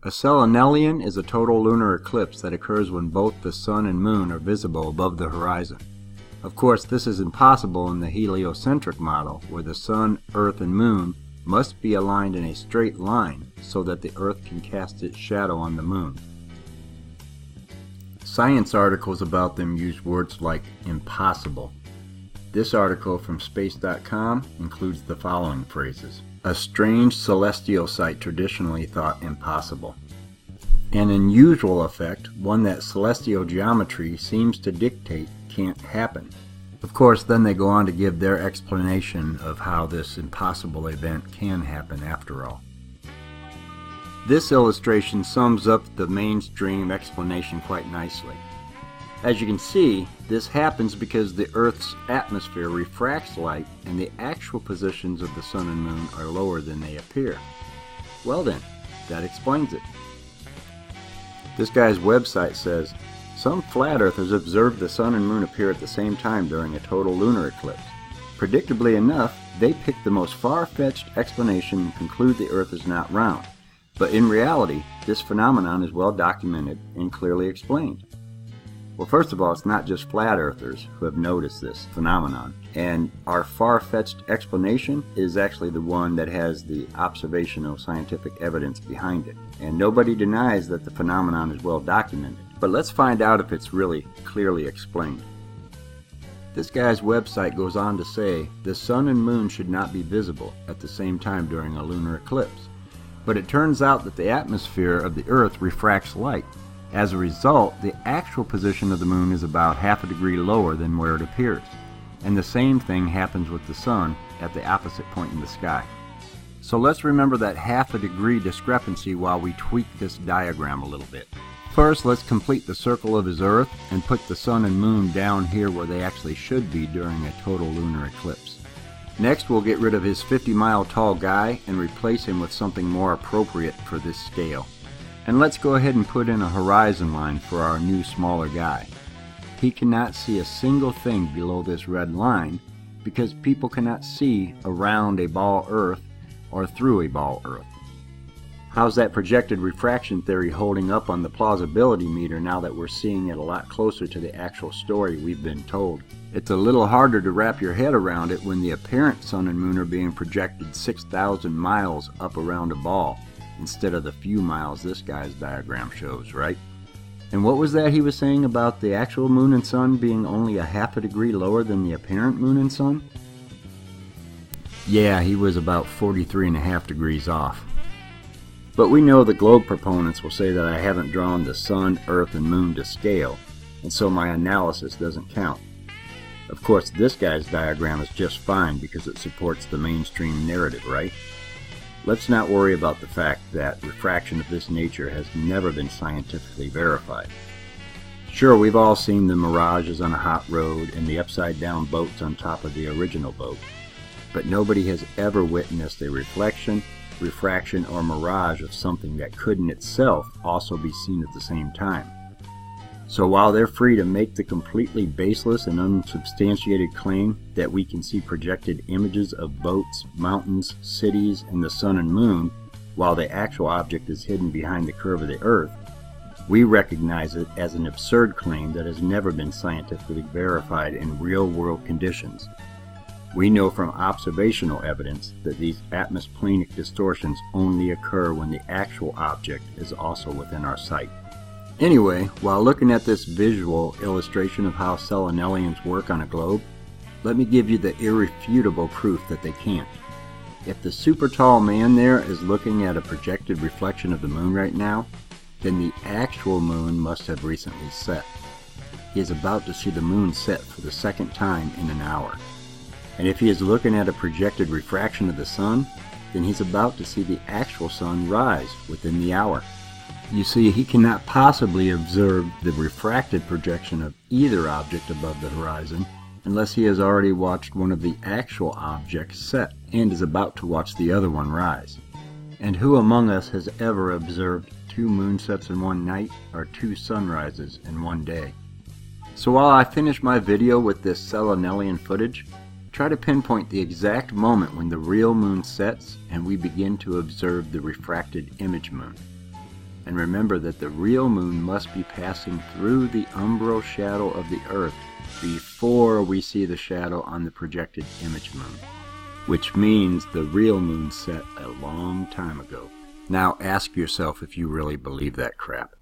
A selenelion is a total lunar eclipse that occurs when both the sun and moon are visible above the horizon. Of course, this is impossible in the heliocentric model, where the sun, earth, and moon must be aligned in a straight line so that the earth can cast its shadow on the moon. Science articles about them use words like impossible. This article from space.com includes the following phrases: a strange celestial sight traditionally thought impossible. An unusual effect, one that celestial geometry seems to dictate can't happen. Of course, then they go on to give their explanation of how this impossible event can happen after all. This illustration sums up the mainstream explanation quite nicely. As you can see, this happens because the Earth's atmosphere refracts light and the actual positions of the sun and moon are lower than they appear. Well then, that explains it. This guy's website says, some flat earthers observed the sun and moon appear at the same time during a total lunar eclipse. Predictably enough, they pick the most far-fetched explanation and conclude the Earth is not round. But in reality, this phenomenon is well documented and clearly explained. Well, first of all, it's not just flat earthers who have noticed this phenomenon, and our far-fetched explanation is actually the one that has the observational scientific evidence behind it. And nobody denies that the phenomenon is well documented. But let's find out if it's really clearly explained. This guy's website goes on to say the sun and moon should not be visible at the same time during a lunar eclipse. But it turns out that the atmosphere of the Earth refracts light. As a result, the actual position of the moon is about half a degree lower than where it appears. And the same thing happens with the sun at the opposite point in the sky. So let's remember that half a degree discrepancy while we tweak this diagram a little bit. First, let's complete the circle of his Earth and put the sun and moon down here where they actually should be during a total lunar eclipse. Next, we'll get rid of his 50-mile tall guy and replace him with something more appropriate for this scale. And let's go ahead and put in a horizon line for our new smaller guy. He cannot see a single thing below this red line because people cannot see around a ball Earth or through a ball Earth. How's that projected refraction theory holding up on the plausibility meter now that we're seeing it a lot closer to the actual story we've been told? It's a little harder to wrap your head around it when the apparent sun and moon are being projected 6,000 miles up around a ball instead of the few miles this guy's diagram shows, right? And what was that he was saying about the actual moon and sun being only a half a degree lower than the apparent moon and sun? Yeah, he was about 43.5 degrees off. But we know the globe proponents will say that I haven't drawn the sun, earth, and moon to scale, and so my analysis doesn't count. Of course, this guy's diagram is just fine because it supports the mainstream narrative, right? Let's not worry about the fact that refraction of this nature has never been scientifically verified. Sure, we've all seen the mirages on a hot road and the upside-down boats on top of the original boat, but nobody has ever witnessed a reflection, refraction, or mirage of something that couldn't itself also be seen at the same time. So while they're free to make the completely baseless and unsubstantiated claim that we can see projected images of boats, mountains, cities, and the sun and moon, while the actual object is hidden behind the curve of the Earth, we recognize it as an absurd claim that has never been scientifically verified in real-world conditions. We know from observational evidence that these atmosplanic distortions only occur when the actual object is also within our sight. Anyway, while looking at this visual illustration of how selenelions work on a globe, let me give you the irrefutable proof that they can't. If the super tall man there is looking at a projected reflection of the moon right now, then the actual moon must have recently set. He is about to see the moon set for the second time in an hour. And if he is looking at a projected refraction of the sun, then he's about to see the actual sun rise within the hour. You see, he cannot possibly observe the refracted projection of either object above the horizon unless he has already watched one of the actual objects set and is about to watch the other one rise. And who among us has ever observed 2 moonsets in one night or 2 sunrises in one day? So while I finish my video with this selenelion footage, try to pinpoint the exact moment when the real moon sets and we begin to observe the refracted image moon. And remember that the real moon must be passing through the umbral shadow of the Earth before we see the shadow on the projected image moon, which means the real moon set a long time ago. Now ask yourself if you really believe that crap.